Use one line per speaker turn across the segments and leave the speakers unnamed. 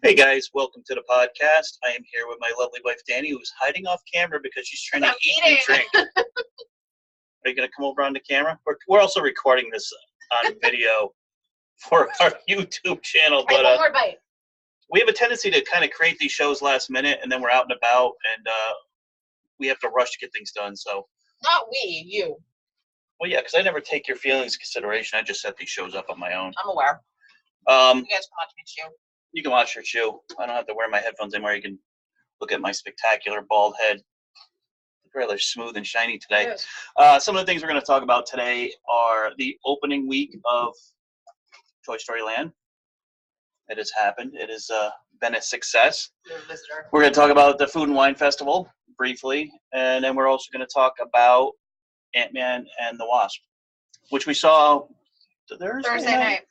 Hey guys, welcome to the podcast. I am here with my lovely wife Danny, who's hiding off camera because she's trying to eat and drink. Are you going to come over on the camera? We're also recording this on video for our YouTube channel, but
one more bite.
we have a tendency to kind of create these shows last minute, and then we're out and about, and we have to rush to get things done. So,
Not we, you.
well, yeah, because I never take your feelings into consideration. I just set these shows up on my own.
I'm aware.
Um,
You guys can watch me chew.
You can watch your show. I don't have to wear my headphones anymore. You can look at my spectacular bald head. Rather smooth and shiny today. Some of the things we're going to talk about today are the opening week of Toy Story Land. It has happened. It has been a success.
You're a visitor.
We're going to talk about the Food and Wine Festival briefly, and then we're also going to talk about Ant-Man and the Wasp, which we saw
Thursday night.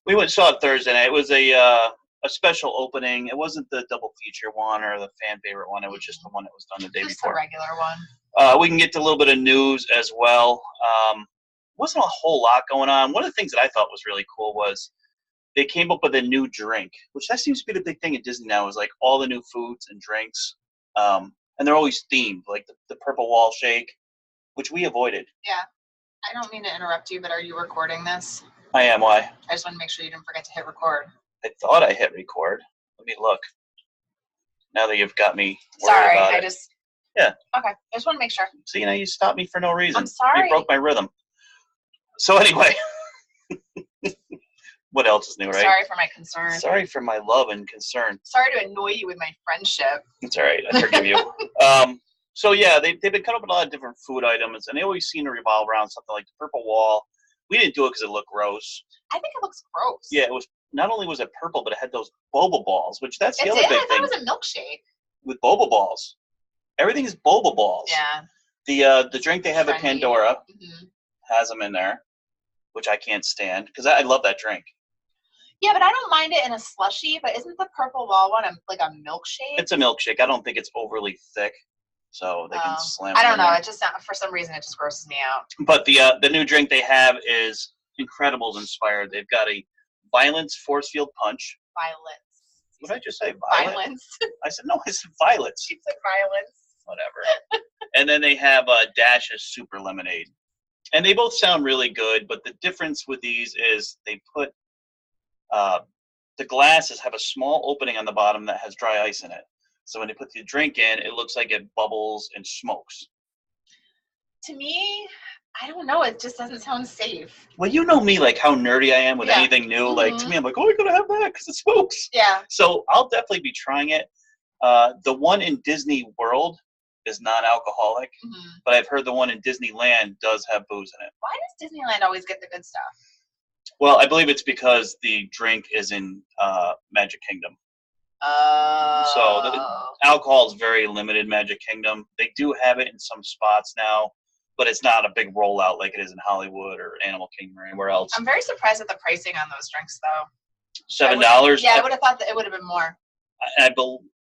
We went and saw it Thursday night. It was a special opening. It wasn't the double feature one or the fan favorite one. It was just the one that was done the day
Just
before.
the regular one.
We can get to a little bit of news as well. Wasn't a whole lot going on. One of the things that I thought was really cool was they came up with a new drink, which that seems to be the big thing at Disney now, is like all the new foods and drinks. And they're always themed, like the purple wall shake, which we avoided.
Yeah. I don't mean to interrupt you, but are you recording this?
I am. Why?
I just want to make sure you didn't forget to hit record.
I thought I hit record. Let me look. Now that you've got me worried
Sorry,
about
I
it.
just...
Yeah.
Okay, I just want to make sure.
See, now you stopped me for no reason.
I'm sorry.
You broke my rhythm. So anyway, what else is new, right?
Sorry for my concern.
Sorry for my love and concern.
Sorry to annoy you with my friendship.
It's all right. I forgive you. So yeah, they've been coming up with a lot of different food items, and they always seem to revolve around something like the purple wall. We didn't do it because it looked gross.
I think it looks gross.
Yeah, it was. Not only was it purple, but it had those boba balls, which that's the
It
other
did?
big
I thought
thing
it was a milkshake.
with boba balls. Everything is boba balls.
Yeah.
The drink they have at
Trendy.
Pandora
Mm-hmm.
has them in there, which I can't stand because I love that drink.
Yeah, but I don't mind it in a slushie. But isn't the purple wall one like a milkshake?
It's a milkshake. I don't think it's overly thick, so they can slam it
I don't
in
know.
there.
It just for some reason it just grosses me out.
But the new drink they have is Incredibles inspired. They've got a Violence Force Field Punch.
Violence.
What did I just say?
Violence.
I said no. I said violets.
She said violence.
Whatever. And then they have Dash's Super Lemonade, and they both sound really good. But the difference with these is they put the glasses have a small opening on the bottom that has dry ice in it. So when they put the drink in, it looks like it bubbles and smokes.
To me, I don't know. It just doesn't sound safe.
Well, you know me, like how nerdy I am with
Yeah.
anything new. Like to
Mhm.
me, I'm like, oh, I gotta have that because it smokes.
Yeah.
So I'll definitely be trying it. The one in Disney World is non-alcoholic,
Mm-hmm.
but I've heard the one in Disneyland does have booze in it.
Why does Disneyland always get the good stuff?
Well, I believe it's because the drink is in Magic Kingdom. So alcohol is very limited in Magic Kingdom. They do have it in some spots now, but it's not a big rollout like it is in Hollywood or Animal Kingdom or anywhere else.
I'm very surprised at the pricing on those drinks, though.
$7.
Yeah, I would have thought that it would have been more.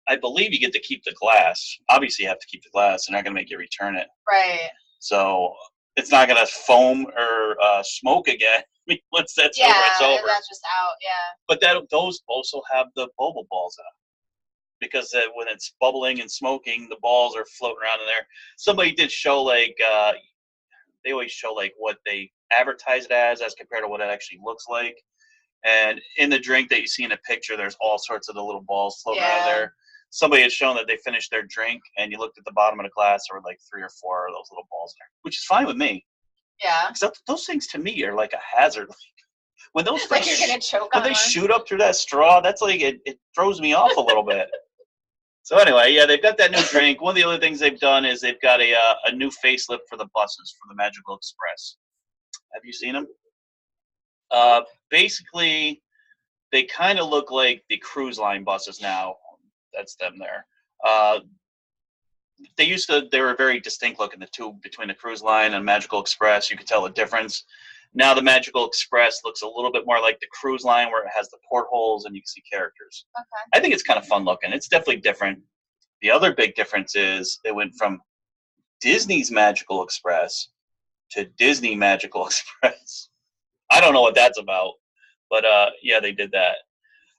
I believe you get to keep the glass. Obviously, you have to keep the glass. They're not going to make you return it.
Right.
So it's not going to foam or smoke again once that's over. It's over.
That's just out. Yeah.
But those also have the boba balls in them. Because when it's bubbling and smoking, the balls are floating around in there. Somebody did show like they always show like what they advertise it as compared to what it actually looks like. And in the drink that you see in a picture, there's all sorts of the little balls floating around there. Somebody had shown that they finished their drink, and you looked at the bottom of the glass, there were like 3 or 4 of those little balls there, which is fine with me.
Yeah.
Because those things to me are like a hazard. When those
Like
things
you're gonna choke
when
on
they
one?
shoot up through that straw, that's like it throws me off a little bit. So anyway, yeah, they've got that new drink. One of the other things they've done is they've got a new facelift for the buses for the Magical Express. Have you seen them? Basically, they kind of look like the cruise line buses now. That's them there. They were very distinct looking, the two between the cruise line and Magical Express. You could tell the difference. Now the Magical Express looks a little bit more like the cruise line where it has the portholes and you can see characters.
Okay.
I think it's kind of fun looking. It's definitely different. The other big difference is it went from Disney's Magical Express to Disney Magical Express. I don't know what that's about, but yeah, they did that.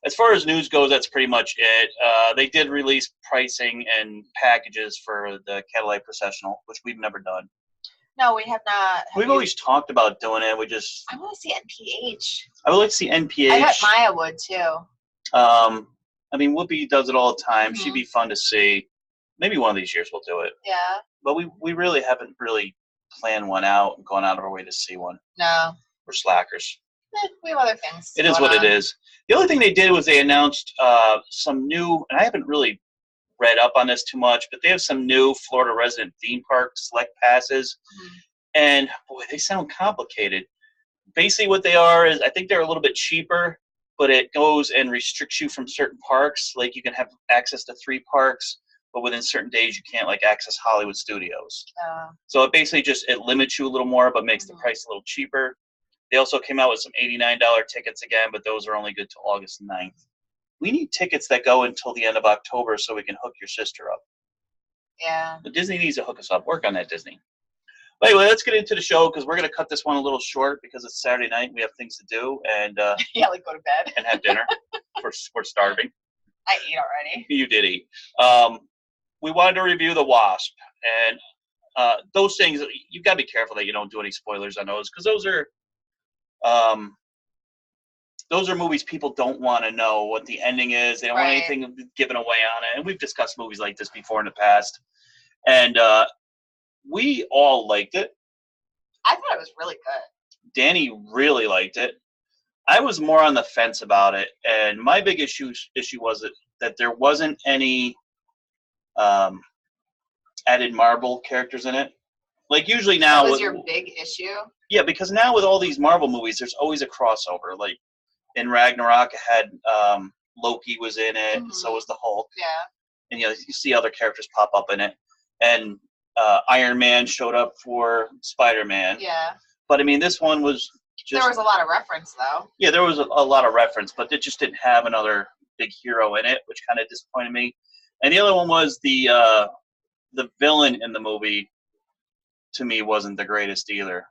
as far as news goes, that's pretty much it. They did release pricing and packages for the Cadillac Processional, which we've never done.
No, we have not.
We've always talked about doing it. We just.
I want to see NPH.
I would like to see NPH.
I bet Maya would too.
I mean, Whoopi does it all the time. She'd be fun to see. Maybe one of these years we'll do it.
Yeah.
But we really haven't really planned one out and gone out of our way to see one.
No.
We're slackers.
We have other things.
It is what it is. The only thing they did was they announced some new, and I haven't really read up on this too much, but they have some new Florida resident theme park select passes. And boy, they sound complicated. Basically what they are is, I think they're a little bit cheaper, but it goes and restricts you from certain parks. Like you can have access to 3 parks, but within certain days you can't like access Hollywood Studios. So it basically just, it limits you a little more, but makes the price a little cheaper. They also came out with some $89 tickets again, but those are only good till August 9th. We need tickets that go until the end of October so we can hook your sister up.
Yeah.
But Disney needs to hook us up. Work on that, Disney. But anyway, let's get into the show because we're going to cut this one a little short because it's Saturday night. We have things to do and
yeah, like go to bed
and have dinner. We're starving.
I ate already.
You did eat. We wanted to review The Wasp, and those things you've got to be careful that you don't do any spoilers on those because those are movies people don't want to know what the ending is. They don't want anything given away on it. And we've discussed movies like this before in the past. And we all liked it.
I thought it was really good.
Danny really liked it. I was more on the fence about it. And my big issue was that there wasn't any added Marvel characters in it. Like usually now.
That was your big issue?
Yeah, because now with all these Marvel movies, there's always a crossover. Like in Ragnarok, it had Loki was in it, and so was the Hulk.
Yeah.
And you see other characters pop up in it, and Iron Man showed up for Spider-Man.
Yeah.
But I mean, this one was just.
There was a lot of reference, though.
Yeah, there was a lot of reference, but it just didn't have another big hero in it, which kind of disappointed me. And the other one was the villain in the movie. To me, wasn't the greatest either.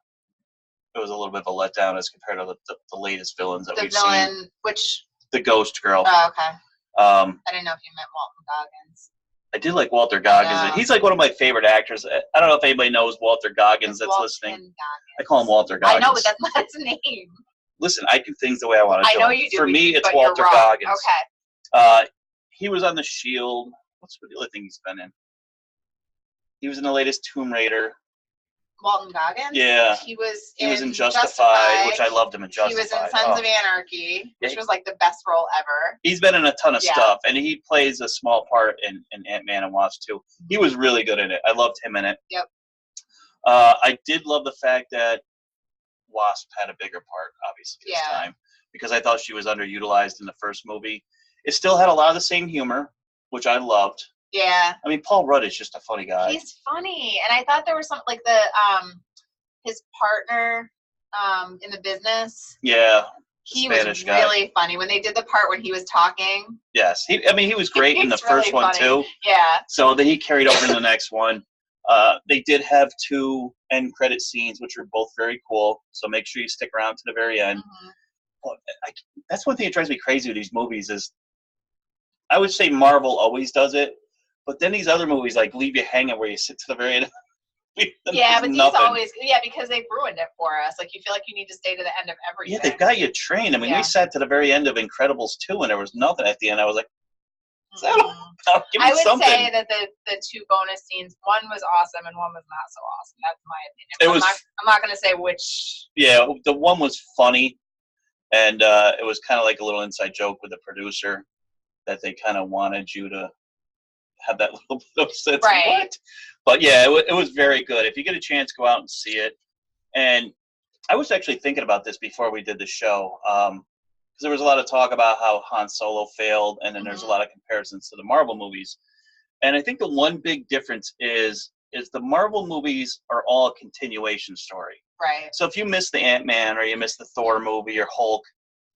It was a little bit of a letdown as compared to the latest villains that we've seen.
The villain, which?
The Ghost Girl.
Oh, okay.
I
didn't know if you meant Walton Goggins.
I did like Walter Goggins.
Yeah.
He's like one of my favorite actors. I don't know if anybody knows Walter Goggins that's listening.
Goggins.
I call him Walter Goggins.
I know, but that's not his name.
Listen, I do things the way I want to do.
I know you do.
For me, it's
but
Walter
you're wrong.
Goggins.
Okay.
He was on The Shield. What's the other thing he's been in? He was in the latest Tomb Raider.
Walton Goggins?
Yeah.
He was
in Justified, which I loved him in Justified.
He was in Sons of Anarchy, which was like the best role ever.
He's been in a ton of stuff, and he plays a small part in Ant-Man and Wasp too. He was really good in it. I loved him in it.
Yep.
I did love the fact that Wasp had a bigger part, obviously, this time, because I thought she was underutilized in the first movie. It still had a lot of the same humor, which I loved.
Yeah.
I mean, Paul Rudd is just a funny guy.
He's funny. And I thought there was some, like, his partner in the business.
Yeah.
He was really funny. When they did the part when he was talking.
Yes. He was great in the first one, too.
Yeah.
So then he carried over in the next one. They did have 2 end credit scenes, which were both very cool. So make sure you stick around to the very end. Well, that's one thing that drives me crazy with these movies is I would say Marvel always does it. But then these other movies like leave you hanging where you sit to the very end.
Yeah, but these always because they've ruined it for us. Like you feel like you need to stay to the end of everything.
Yeah, they've got you trained. I mean, we sat to the very end of Incredibles 2 and there was nothing at the end. I was like, is that all? Give me
I would
something.
say that the 2 bonus scenes, one was awesome and one was not so awesome. That's my opinion. I'm not going to say which.
Yeah, the one was funny, and it was kind of like a little inside joke with the producer that they kind of wanted you to have that little bit of sense.
Right.
What? But yeah, it was very good. If you get a chance, go out and see it. And I was actually thinking about this before we did the show, because there was a lot of talk about how Han Solo failed, and then there's a lot of comparisons to the Marvel movies. And I think the one big difference is the Marvel movies are all a continuation story.
Right.
So if you miss the Ant-Man or you miss the Thor movie or Hulk,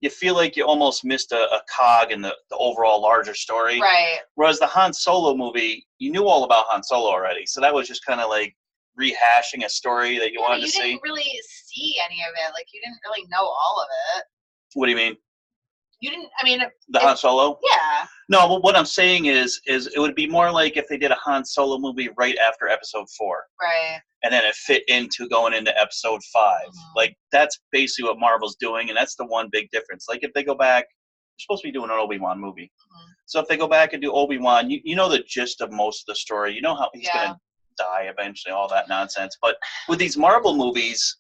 you feel like you almost missed a cog in the overall larger story.
Right.
Whereas the Han Solo movie, you knew all about Han Solo already. So that was just kind of like rehashing a story that you wanted to see.
You didn't really see any of it. Like, you didn't really know all of it.
What do you mean?
You didn't. I mean,
the Han Solo.
Yeah.
No, but what I'm saying is it would be more like if they did a Han Solo movie right after Episode 4,
right?
And then it fit into going into Episode 5. Like that's basically what Marvel's doing, and that's the one big difference. Like if they go back, they're supposed to be doing an Obi-Wan movie. So if they go back and do Obi-Wan, you know the gist of most of the story. You know how he's going to die eventually, all that nonsense. But with these Marvel movies,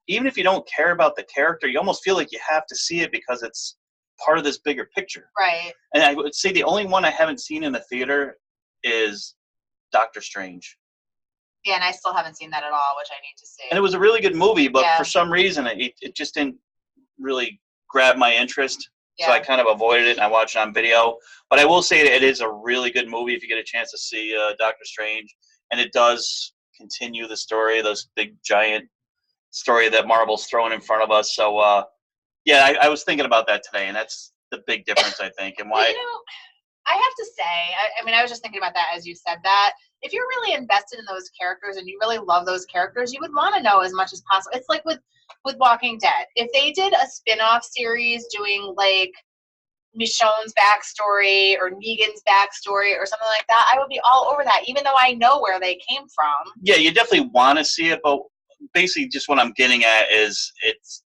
even if you don't care about the character, you almost feel like you have to see it because it's part of this bigger picture.
Right.
And I would say the only one I haven't seen in the theater is Doctor Strange.
Yeah, and I still haven't seen that at all, which I need to see.
And it was a really good movie, but for some reason it just didn't really grab my interest. Yeah. So I kind of avoided it, and I watched it on video. But I will say that it is a really good movie if you get a chance to see Doctor Strange. And it does continue the story, this big, giant story that Marvel's throwing in front of us. So, I was thinking about that today, and that's the big difference, I think, and why.
I have to say, I was just thinking about that as you said that. If you're really invested in those characters and you really love those characters, you would want to know as much as possible. It's like with Walking Dead. If they did a spin-off series doing like Michonne's backstory or Negan's backstory or something like that, I would be all over that, even though I know where they came from.
Yeah, you definitely want to see it, but basically just what I'm getting at is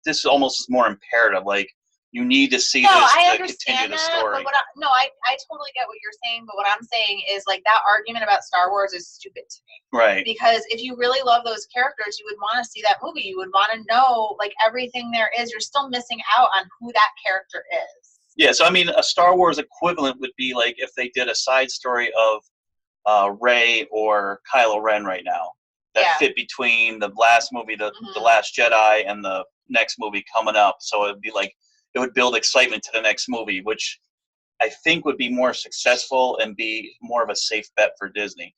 this almost is more imperative. Like, you need to see this to continue the story.
But I totally get what you're saying, but what I'm saying is, like, that argument about Star Wars is stupid to me.
Right.
Because if you really love those characters, you would want to see that movie. You would want to know, like, everything there is. You're still missing out on who that character is.
Yeah, so, I mean, a Star Wars equivalent would be, like, if they did a side story of Rey or Kylo Ren right now that fit between the last movie, The Last Jedi, and the next movie coming up. So it would be like, it would build excitement to the next movie, which I think would be more successful and be more of a safe bet for Disney.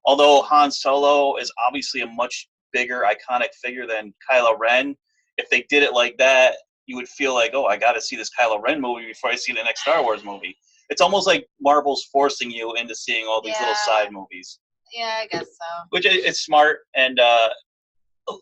Although Han Solo is obviously a much bigger, iconic figure than Kylo Ren, if they did it like that, you would feel like, oh, I got to see this Kylo Ren movie before I see the next Star Wars movie. It's almost like Marvel's forcing you into seeing all these little side movies.
Yeah, I guess so.
Which is smart, and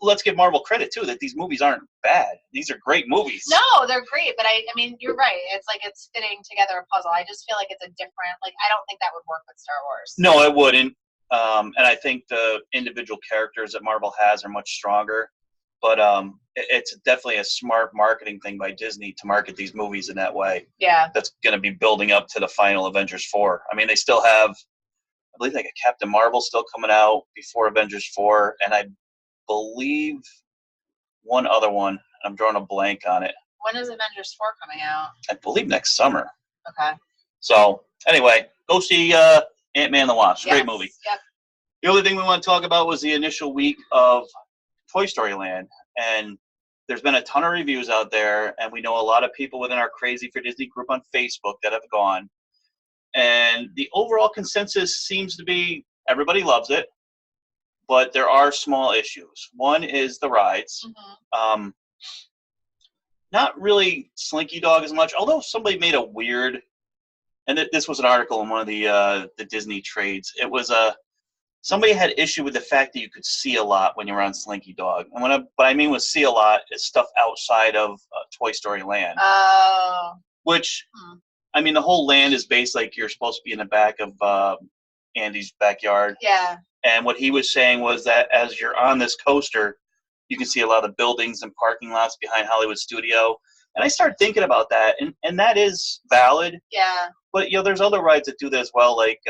let's give Marvel credit too that these movies aren't bad. These are great movies.
No, they're great, but I mean, you're right. It's like it's fitting together a puzzle. I just feel like it's a different. Like, I don't think that would work with Star Wars.
No, it wouldn't. And I think the individual characters that Marvel has are much stronger. But it's definitely a smart marketing thing by Disney to market these movies in that way.
Yeah.
That's going to be building up to the final Avengers 4. I mean, they still have, I believe, like a Captain Marvel still coming out before Avengers 4, and I believe one other one. I'm drawing a blank on it.
When is Avengers 4 coming out?
I believe next summer.
Okay.
So, anyway, go see Ant-Man and the Wasp. Great movie.
Yep.
The only thing we want to talk about was the initial week of Toy Story Land. And there's been a ton of reviews out there, and we know a lot of people within our Crazy for Disney group on Facebook that have gone. And the overall consensus seems to be everybody loves it, but there are small issues. One is the rides. Not really Slinky Dog as much, although somebody made a weird, and this was an article in one of the Disney trades. It was somebody had issue with the fact that you could see a lot when you're on Slinky Dog. And what I mean with see a lot is stuff outside of Toy Story Land.
Oh.
Which, I mean, the whole land is based like you're supposed to be in the back of Andy's backyard.
Yeah.
And what he was saying was that as you're on this coaster, you can see a lot of buildings and parking lots behind Hollywood Studio. And I started thinking about that, and that is valid.
Yeah.
But, there's other rides that do that as well, like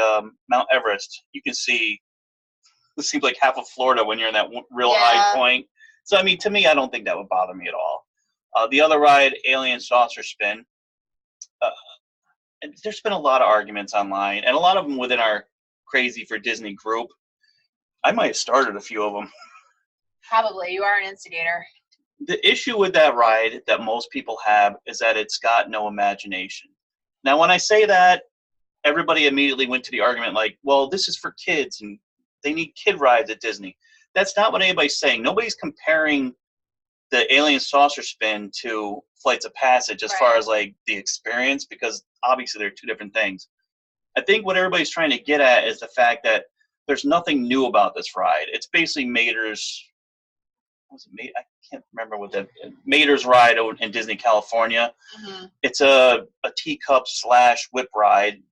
Mount Everest. You can see, it seems like half of Florida when you're in that real high point. So, I mean, to me, I don't think that would bother me at all. The other ride, Alien Saucer Spin, and there's been a lot of arguments online, and a lot of them within our Crazy for Disney group. I might have started a few of them.
Probably. You are an instigator.
The issue with that ride that most people have is that it's got no imagination. Now, when I say that, everybody immediately went to the argument like, well, this is for kids, and they need kid rides at Disney. That's not what anybody's saying. Nobody's comparing the Alien Saucer Spin to Flights of Passage as far as, like, the experience, because obviously they're two different things. I think what everybody's trying to get at is the fact that there's nothing new about this ride. It's basically Mater's was it? I can't remember what the Mater's ride in Disney California.
Mm-hmm.
It's a teacup / whip ride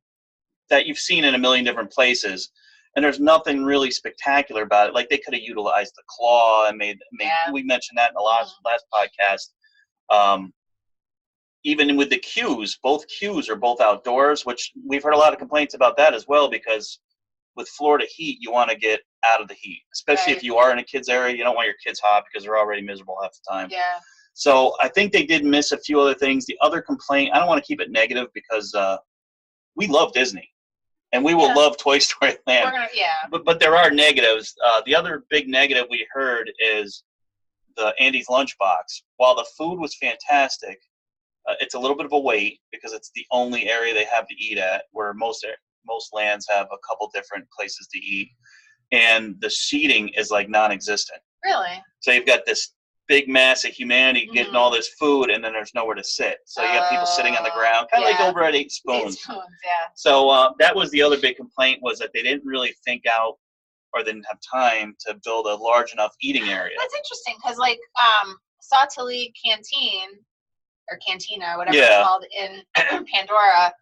that you've seen in a million different places, and there's nothing really spectacular about it. Like, they could have utilized the claw and made
Yeah.
we mentioned that in the last podcast. Even with the queues, both queues are both outdoors, which we've heard a lot of complaints about that as well, because with Florida heat, you want to get out of the heat, especially if you are in a kids area. You don't want your kids hot because they're already miserable half the time.
Yeah.
So I think they did miss a few other things. The other complaint, I don't want to keep it negative because we love Disney and we will love Toy Story Land. But there are negatives. The other big negative we heard is the Andy's Lunchbox. While the food was fantastic, it's a little bit of a wait because it's the only area they have to eat at, where most lands have a couple different places to eat, and the seating is like non-existent.
Really?
So you've got this big mass of humanity getting all this food, and then there's nowhere to sit. So you got people sitting on the ground, kind of like over at Eight Spoons.
8 Spoons, yeah.
So that was the other big complaint, was that they didn't really think out, or they didn't have time to build a large enough eating area.
That's interesting, because like Sautelly Canteen, or Cantina, whatever it's called, in Pandora,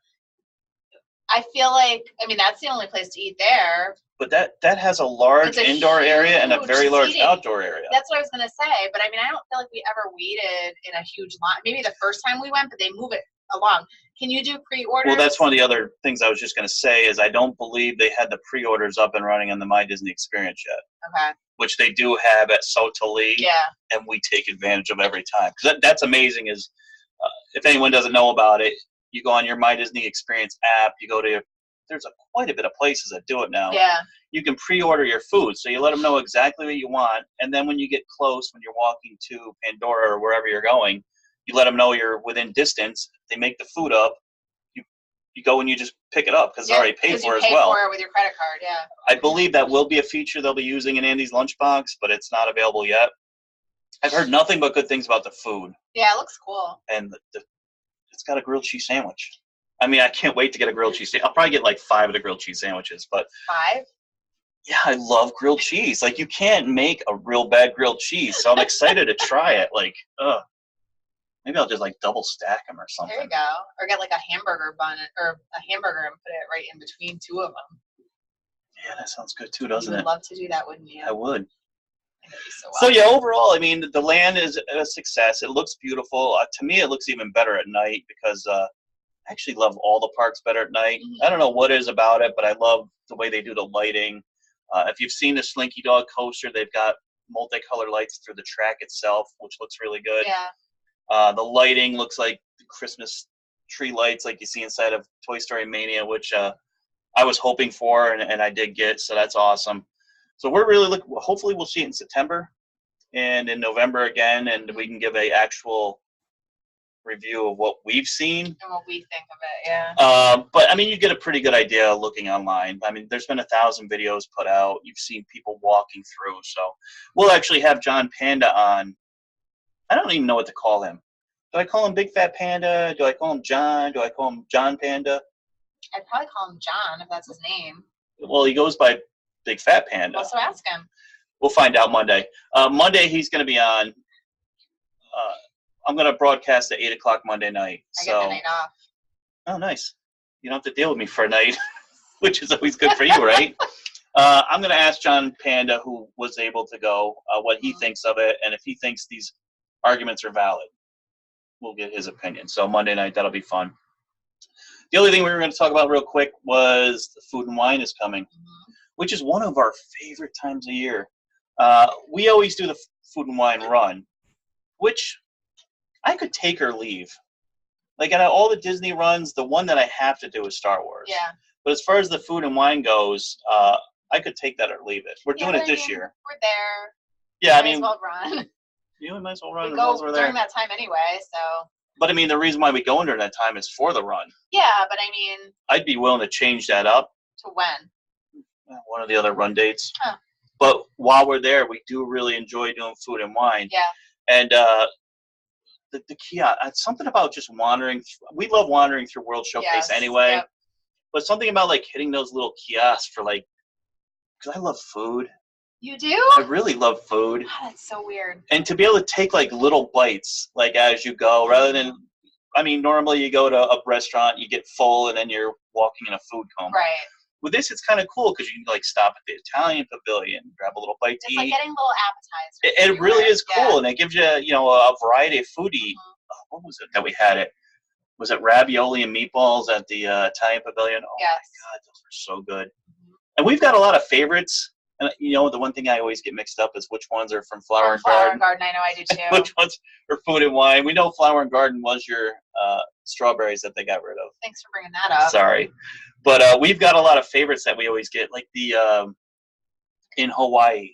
I feel like, I mean, that's the only place to eat there.
But that has a large indoor area and a very large outdoor area.
That's what I was going to say. But I mean, I don't feel like we ever waited in a huge line. Maybe the first time we went, but they move it along. Can you do pre-orders?
Well, that's one of the other things I was just going to say, is I don't believe they had the pre-orders up and running on the My Disney Experience yet.
Okay.
Which they do have at Sautelly.
Yeah.
And we take advantage of every time. Because that's amazing. Is if anyone doesn't know about it, you go on your My Disney Experience app, you go to, there's quite a bit of places that do it now.
Yeah.
You can pre-order your food, so you let them know exactly what you want, and then when you get close, when you're walking to Pandora or wherever you're going, you let them know you're within distance. They make the food up. You go and you just pick it up because it's already paid for as well.
You pay for it with your credit card, yeah.
I believe that will be a feature they'll be using in Andy's Lunchbox, but it's not available yet. I've heard nothing but good things about the food.
Yeah, it looks cool.
And it's got a grilled cheese sandwich. I mean, I can't wait to get a grilled cheese sandwich. I'll probably get like 5 of the grilled cheese sandwiches. But
5?
Yeah, I love grilled cheese. Like, you can't make a real bad grilled cheese, so I'm excited to try it. Like, maybe I'll just like double stack them or something.
There you go. Or get like a hamburger bun or a hamburger and put it right in between 2 of them.
Yeah, that sounds good too, doesn't it?
You'd love to do that, wouldn't you?
I would.
So
yeah, overall, I mean, the land is a success. It looks beautiful. To me, it looks even better at night because I actually love all the parks better at night.
Mm-hmm.
I don't know what it is about it, but I love the way they do the lighting. If you've seen the Slinky Dog coaster, they've got multicolored lights through the track itself, which looks really good.
Yeah.
The lighting looks like the Christmas tree lights like you see inside of Toy Story Mania, which I was hoping for and I did get, so that's awesome. So we're really looking, hopefully we'll see it in September and in November again, and we can give a actual review of what we've seen.
And what we think of it, yeah.
But, I mean, you get a pretty good idea looking online. I mean, there's been 1,000 videos put out. You've seen people walking through. So we'll actually have John Panda on. I don't even know what to call him. Do I call him Big Fat Panda? Do I call him John? Do I call him John Panda?
I'd probably call him John if that's his name.
Well, he goes by Big Fat Panda.
Also ask him.
We'll find out Monday. Monday he's going to be on. I'm going to broadcast at 8 o'clock Monday night.
I get the night off.
Oh, nice. You don't have to deal with me for a night, which is always good for you, right? I'm going to ask John Panda, who was able to go, what he thinks of it, and if he thinks these arguments are valid. We'll get his opinion. So Monday night, that'll be fun. The only thing we were going to talk about real quick was the Food and Wine is coming, which is one of our favorite times of year. We always do the Food and Wine run, which I could take or leave. Like, out of all the Disney runs, the one that I have to do is Star Wars.
Yeah.
But as far as the Food and Wine goes, I could take that or leave it. We're doing it this year.
We're there.
Yeah,
Might as well run.
You might as well run.
We go during that time anyway, so.
But I mean, the reason why we go during that time is for the run.
Yeah, but I mean.
I'd be willing to change that up.
To when?
One of the other run dates.
Huh.
But while we're there, we do really enjoy doing Food and Wine.
Yeah.
And the kiosk, something about just wandering. We love wandering through World Showcase anyway. Yep. But something about like hitting those little kiosks for like, because I love food.
You do?
I really love food.
God, that's so weird.
And to be able to take like little bites, like as you go, rather than, I mean, normally you go to a restaurant, you get full, and then you're walking in a food coma.
Right.
With this, it's kind of cool because you can like stop at the Italian pavilion, grab a little bite to
It's like
eat.
getting little appetizers.
It really is cool,
Yeah.
and it gives you, you know, a variety of food to eat. What was it that we had? It was it ravioli and meatballs at the Italian pavilion. Oh
Yes.
my God, those were so good. And we've got a lot of favorites. And you know, the one thing I always get mixed up is which ones are from Flower and
Flower
Garden.
and Garden, I know I do too.
Which ones are Food and Wine? We know Flower and Garden was your strawberries that they got rid of.
Thanks for bringing that up.
Sorry, but we've got a lot of favorites that we always get, like the in Hawaii,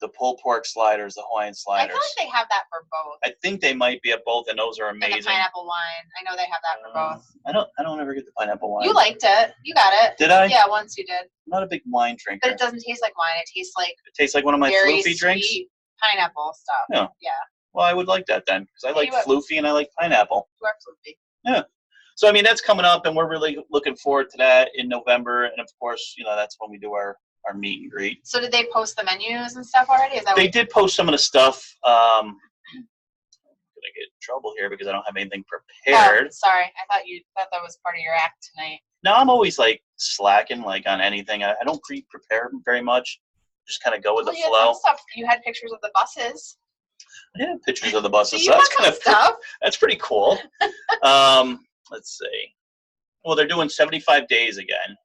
the pulled pork sliders, the Hawaiian
I
sliders.
feel like they have that for both.
I think they might be at both, and those are
And
amazing.
the pineapple wine. I know they have that for both.
I don't ever get the pineapple wine.
You liked it. You got it.
Did I?
Yeah, once you did.
I'm not a big wine drinker.
But it doesn't taste like wine. It tastes like
It tastes like one of my
very
floofy drinks.
sweet pineapple stuff.
Yeah.
Yeah.
Well, I would like that then, because I
Yeah,
like
you would.
floofy and I like pineapple.
You are floofy.
So I mean, that's coming up, and we're really looking forward to that in November. And of course, you know, that's when we do our meet and greet.
So did they post the menus and stuff already? Is that
They
what
did post some of the stuff. I'm gonna get in trouble here because I don't have anything prepared.
Oh, sorry. I thought that was part of your act tonight.
No, I'm always like slacking like on anything. I don't prepare very much. Just kind of go with
Well,
the
you had
flow.
some stuff. You had pictures of the buses.
I did have pictures of the
So
buses,
you
so
have
that's kind
some
of
stuff.
that's pretty cool. Let's see. Well, they're doing 75 days again.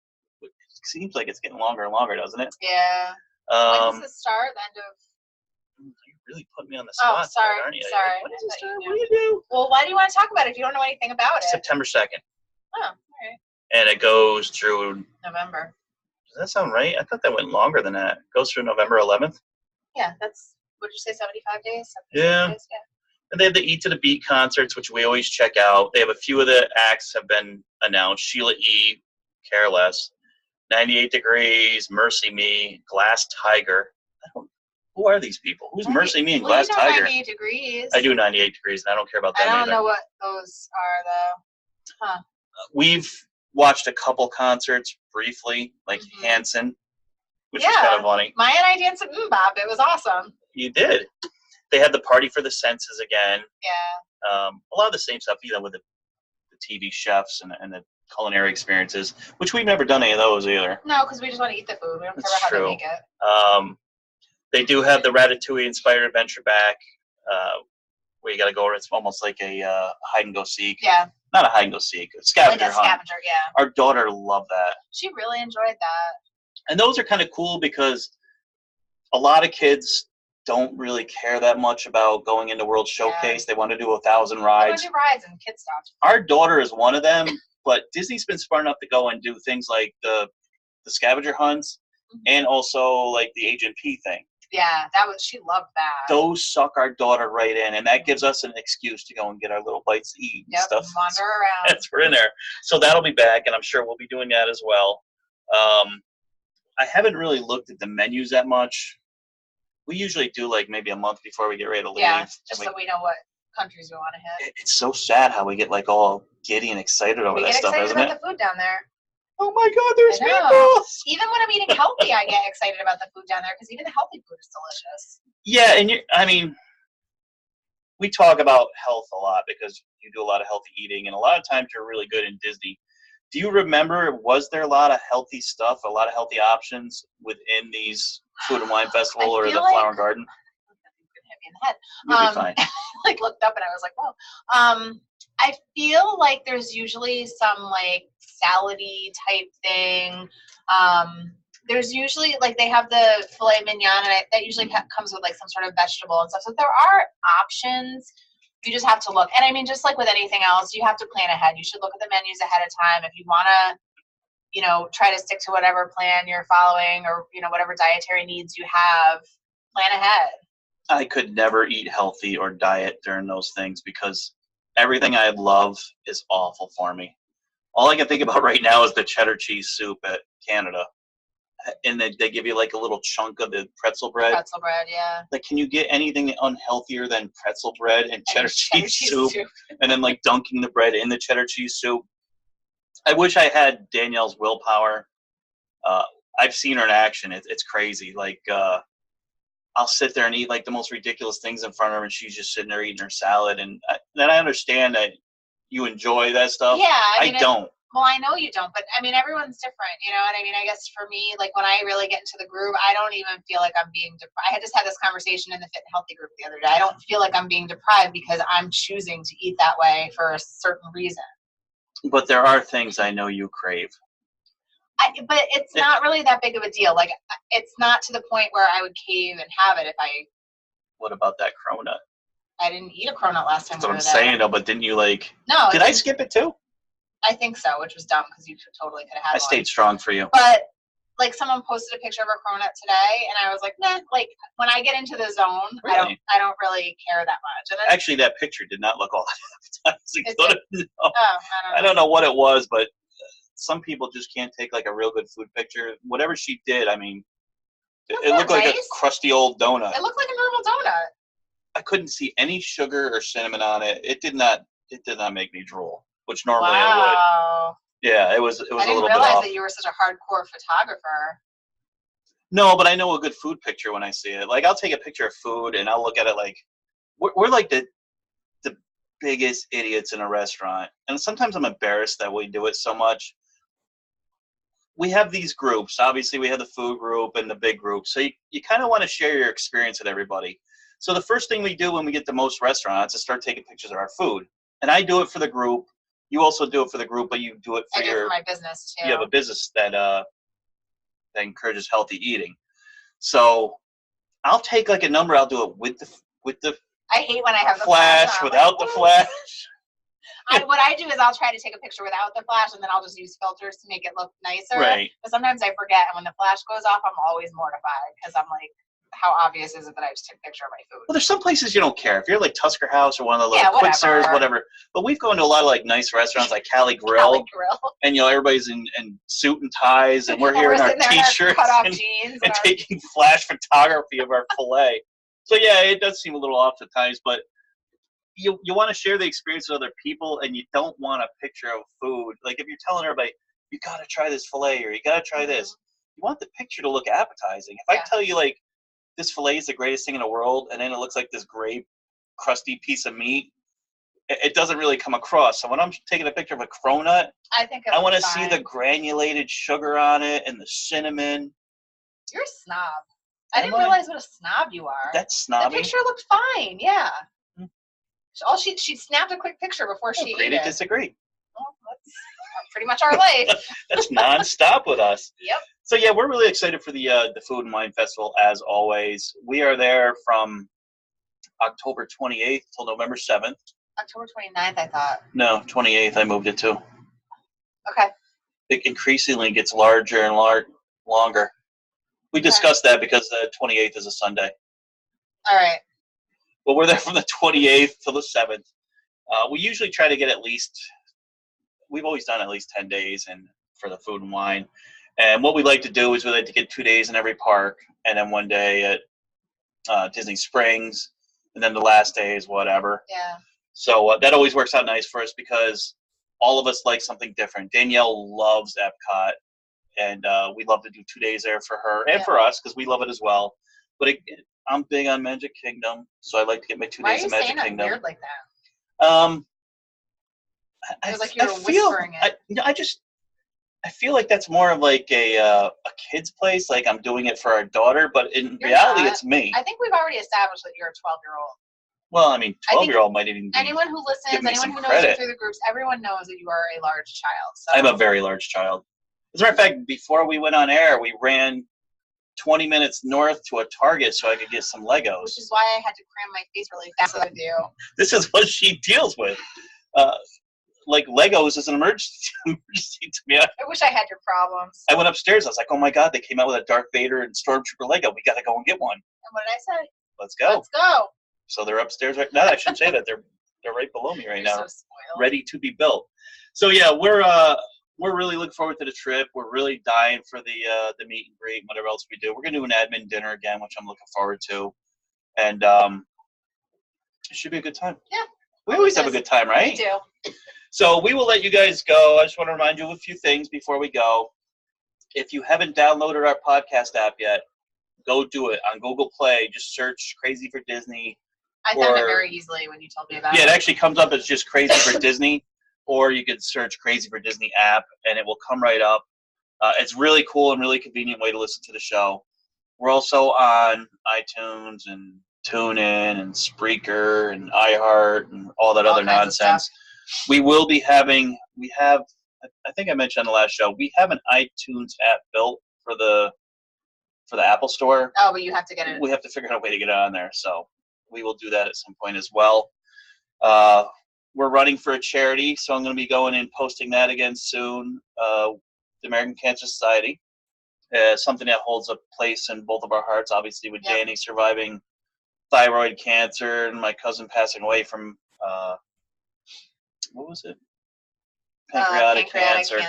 It seems like it's getting longer and longer, doesn't it?
Yeah. When does it start? The end of.
You really put me on the
Oh,
spot,
sorry.
there, aren't you?
Sorry.
What does
I
it
thought
start?
you
What do you do?
Well, why do you want to talk about it if you don't know anything about it?
September 2nd,
Oh, all right.
and it goes through.
November.
Does that sound right? I thought that went longer than that. It goes through November 11th.
Yeah, that's. Would you say 75 days? 75
Yeah.
Days? Yeah.
And they have the Eat to the Beat concerts, which we always check out. They have a few of the acts have been announced. Sheila E., Careless, 98 Degrees, Mercy Me, Glass Tiger. Who are these people? Who's Mercy Me and
Well,
Glass
you know
Tiger?
98 Degrees.
I do 98 Degrees, and I don't care about
I
them
don't
either.
know what those are though. Huh.
We've watched a couple concerts briefly, like Hanson, which is
Yeah.
kind of funny.
Maya and I danced at Bop. It was awesome.
You did. They had the Party for the Senses again.
Yeah.
A lot of the same stuff, you know, with the TV chefs and the culinary experiences, which we've never done any of those either.
No, because we just want to eat the food. We don't care
That's
about how
true.
they make it.
They do have the Ratatouille-inspired adventure back, where you got to go. It's almost like a hide and go seek.
Yeah.
Not a hide and go seek, a scavenger
Like a
hunt.
scavenger, yeah.
Our daughter loved that.
She really enjoyed that.
And those are kind of cool because a lot of kids don't really care that much about going into World Showcase. They want to do 1,000
I
rides.
do rides and kid stuff.
Our daughter is one of them, but Disney's been smart enough to go and do things like the scavenger hunts and also like the Agent P thing.
Yeah, she loved that.
Those suck our daughter right in, and that gives us an excuse to go and get our little bites to eat and
Yep,
stuff.
wander around.
That's we're in there. So that'll be back, and I'm sure we'll be doing that as well. I haven't really looked at the menus that much. We usually do like maybe a month before we get ready to leave.
Yeah,
and
just so we know what countries we want to hit.
It's so sad how we get like all giddy and excited over
We
that
get
stuff,
excited
isn't
about
it?
the food down there.
Oh my God, there's
I know.
meatballs!
Even when I'm eating healthy, I get excited about the food down there because even the healthy food is delicious.
Yeah, and I mean, we talk about health a lot because you do a lot of healthy eating, and a lot of times you're really good in Disney. Do you remember, was there a lot of healthy stuff, a lot of healthy options within these Food and Wine Festival or the
feel like-
Flower and Garden?
Hit me in the head.
You'll be fine.
Like looked up and I was like, whoa. I feel like there's usually some like salady type thing. There's usually like they have the filet mignon and that usually comes with like some sort of vegetable and stuff. So there are options. You just have to look. And I mean, just like with anything else, you have to plan ahead. You should look at the menus ahead of time. If you want to, you know, try to stick to whatever plan you're following or, you know, whatever dietary needs you have, plan ahead.
I could never eat healthy or diet during those things because everything I love is awful for me. All I can think about right now is the cheddar cheese soup at Canada. And they give you like a little chunk of the pretzel bread.
Pretzel bread, yeah.
Like, can you get anything unhealthier than pretzel bread and cheddar cheese soup? And then like dunking the bread in the cheddar cheese soup? I wish I had Danielle's willpower. I've seen her in action. It's crazy. Like I'll sit there and eat like the most ridiculous things in front of her, and she's just sitting there eating her salad. And then I understand that you enjoy that stuff.
Yeah,
I don't.
Well, I know you don't, but I mean, everyone's different, you know what I mean? I guess for me, like when I really get into the groove, I don't even feel like I'm being deprived. I had just had this conversation in the Fit and Healthy group the other day. I don't feel like I'm being deprived because I'm choosing to eat that way for a certain reason.
But there are things I know you crave.
But it's not really that big of a deal. Like, it's not to the point where I would cave and have it if I.
What about that cronut?
I didn't eat a cronut last time.
That's what I'm saying, though. But didn't you like?
No.
Did I skip it too?
I think so, which was dumb because you totally could have had
I stayed strong for you.
But like someone posted a picture of a cronut today, and I was like, nah. Like when I get into the zone,
really?
I don't really care that much. And
actually, that picture did not look all that appetizing.
No. Oh,
I don't know what it was, but some people just can't take like a real good food picture. Whatever she did, I mean, it looked like a crusty old donut.
It looked like a normal donut.
I couldn't see any sugar or cinnamon on it. It did not make me drool, which normally I would. Yeah, it was a little bit off.
I didn't realize that you were such a hardcore photographer.
No, but I know a good food picture when I see it. Like, I'll take a picture of food and I'll look at it like we're like the biggest idiots in a restaurant. And sometimes I'm embarrassed that we do it so much. We have these groups. Obviously, we have the food group and the big group. So you kind of want to share your experience with everybody. So the first thing we do when we get to most restaurants is start taking pictures of our food. And I do it for the group. You also do it for the group, but you do it for
for my business too.
You have a business that encourages healthy eating. So I'll take like a number. I'll do it with the.
I hate when I have the
flash without the flash.
What I do is I'll try to take a picture without the flash, and then I'll just use filters to make it look nicer.
Right.
But sometimes I forget, and when the flash goes off, I'm always mortified because I'm like, how obvious is it that I just took a picture of my food?
Well, there's some places you don't care. If you're like Tusker House or one of the little quick serves, whatever. But we've gone to a lot of like nice restaurants like Cali Grill. And you know, everybody's in suit and ties, and we're here in our t-shirts and taking flash photography of our filet. So yeah, it does seem a little off at times, but you want to share the experience with other people, and you don't want a picture of food. Like if you're telling everybody, you got to try this filet or you got to try this, you want the picture to look appetizing. If I tell you like this filet is the greatest thing in the world, and then it looks like this gray, crusty piece of meat, it doesn't really come across. So when I'm taking a picture of a cronut, I want to see the granulated sugar on it and the cinnamon.
You're a snob. I didn't realize what a snob you are.
That's snobby.
The picture looked fine, yeah. She snapped a quick picture before she ate it.
Agree to disagree.
Well, that's pretty much our life.
That's nonstop with us.
Yep.
So yeah, we're really excited for the Food and Wine Festival as always. We are there from October 28th till November 7th.
October 29th, I thought.
No, 28th. I moved it to.
Okay.
It increasingly gets larger and longer. We discussed that because the 28th is a Sunday.
All right.
But we're there from the 28th till the 7th. We usually try to get we've always done at least 10 days for the food and wine. And what we like to do is we like to get 2 days in every park, and then 1 day at Disney Springs, and then the last day is whatever.
Yeah.
So that always works out nice for us because all of us like something different. Danielle loves Epcot, and we love to do 2 days there for her and for us because we love it as well. But I'm big on Magic Kingdom, so I like to get my 2 days of Magic Kingdom.
Why are you saying that weird like that?
I
like you were whispering it.
I feel like that's more of like a kid's place. Like I'm doing it for our daughter, but in reality, it's me.
I think we've already established that you're a 12-year-old.
Well, I mean, 12-year-old might even.
Anyone who listens, anyone who knows you through the groups, everyone knows that you are a large child. So.
I'm a very large child. As a matter of fact, before we went on air, we ran 20 minutes north to a Target so I could get some Legos.
Which is why I had to cram my face really fast with you.
This is what she deals with. Like Legos is an emergency to me.
I wish I had your problems.
I went upstairs. I was like, oh my God, they came out with a Darth Vader and Stormtrooper Lego. We got to go and get one.
And what did I say?
Let's go.
Let's go.
So they're upstairs right now. I shouldn't say that. They're right below me right now,
so
ready to be built. So yeah, we're really looking forward to the trip. We're really dying for the meet and greet and whatever else we do. We're gonna do an admin dinner again, which I'm looking forward to, and it should be a good time.
Yeah,
we always have a good time, right?
We do.
So we will let you guys go. I just want to remind you of a few things before we go. If you haven't downloaded our podcast app yet, go do it on Google Play. Just search Crazy for Disney.
I found it very easily when you told me about it.
Yeah, it actually comes up as just Crazy for Disney, or you could search Crazy for Disney app, and it will come right up. It's really cool and really convenient way to listen to the show. We're also on iTunes and TuneIn and Spreaker and iHeart and all that other nonsense. We will be having, I think I mentioned on the last show, we have an iTunes app built for the Apple Store.
Oh, but you have to get it.
We have to figure out a way to get it on there, so we will do that at some point as well. We're running for a charity, so I'm going to be going and posting that again soon. The American Cancer Society, something that holds a place in both of our hearts, obviously with Danny surviving thyroid cancer and my cousin passing away from, what was it? Pancreatic cancer,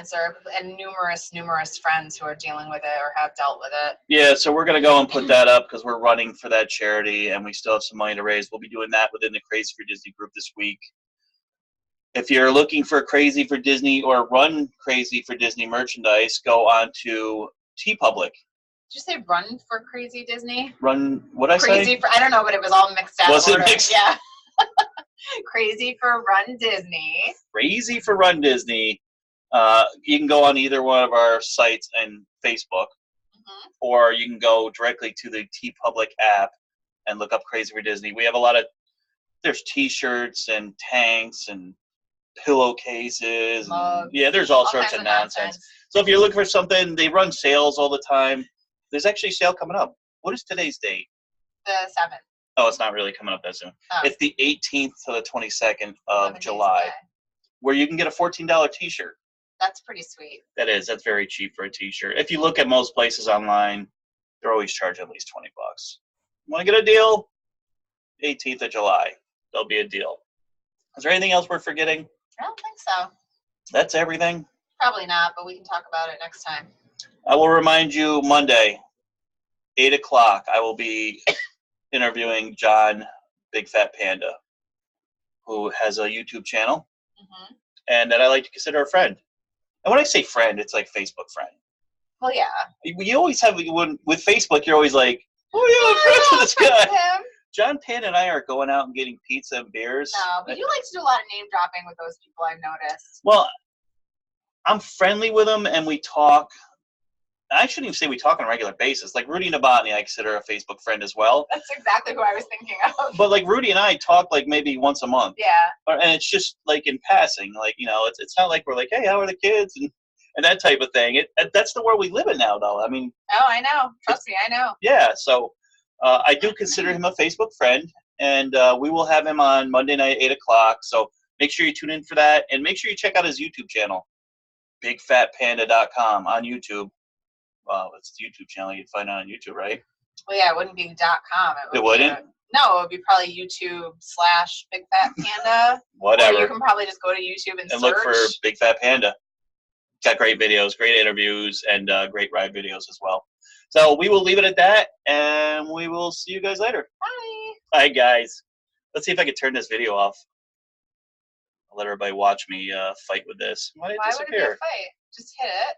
and numerous friends who are dealing with it or have dealt with it.
Yeah, so we're going to go and put that up because we're running for that charity, and we still have some money to raise. We'll be doing that within the Crazy for Disney group this week. If you're looking for Crazy for Disney or Run Crazy for Disney merchandise, go on to TeePublic.
Did you say Run for Crazy Disney?
Run, what'd I say?
Crazy for, I don't know, but it was all mixed up.
Was it mixed?
Yeah. Crazy for Run Disney.
Crazy for Run Disney. You can go on either one of our sites and Facebook, or you can go directly to the TeePublic app and look up Crazy for Disney. We have a lot of, there's T-shirts and tanks and pillowcases. And, yeah, there's all sorts of nonsense. So if you're looking for something, they run sales all the time. There's actually a sale coming up. What is today's date?
The 7th.
Oh, it's not really coming up that soon.
Oh.
It's the 18th to the 22nd of July, where you can get a $14 T-shirt.
That's pretty sweet.
That is. That's very cheap for a T-shirt. If you look at most places online, they're always charging at least $20. Want to get a deal? 18th of July. There'll be a deal. Is there anything else we're forgetting?
I don't think so.
That's everything?
Probably not, but we can talk about it next time.
I will remind you Monday, 8 o'clock, I will be interviewing John Big Fat Panda, who has a YouTube channel, and that I like to consider a friend. And when I say friend, it's like Facebook friend.
Well, yeah.
You always have, with Facebook, you're always like, oh, yeah, I'm friends with this guy.
Him.
John Panda and I are going out and getting pizza and beers.
No, but you like to do a lot of name dropping with those people, I've noticed.
Well, I'm friendly with them, and we talk. I shouldn't even say we talk on a regular basis. Like Rudy Novotny, I consider a Facebook friend as well.
That's exactly who I was thinking of.
But like Rudy and I talk like maybe once a month.
Yeah.
And it's just like in passing. Like, you know, it's not like we're like, hey, how are the kids? And that type of thing. That's the world we live in now, though. I mean.
Oh, I know. Trust me, I know.
Yeah. So I do consider him a Facebook friend. And we will have him on Monday night, 8 o'clock. So make sure you tune in for that. And make sure you check out his YouTube channel, BigFatPanda.com on YouTube. Well, it's the YouTube channel you'd find out on YouTube, right?
Well, yeah, it wouldn't be .com.
It wouldn't?
No, it would be probably YouTube/BigFatPanda.
Whatever.
Or you can probably just go to YouTube and search.
Look for Big Fat Panda. Got great videos, great interviews, and great ride videos as well. So we will leave it at that, and we will see you guys later.
Bye.
Bye, guys. Let's see if I can turn this video off. I'll let everybody watch me fight with this. Why did it disappear?
Why would it be a fight? Just hit it.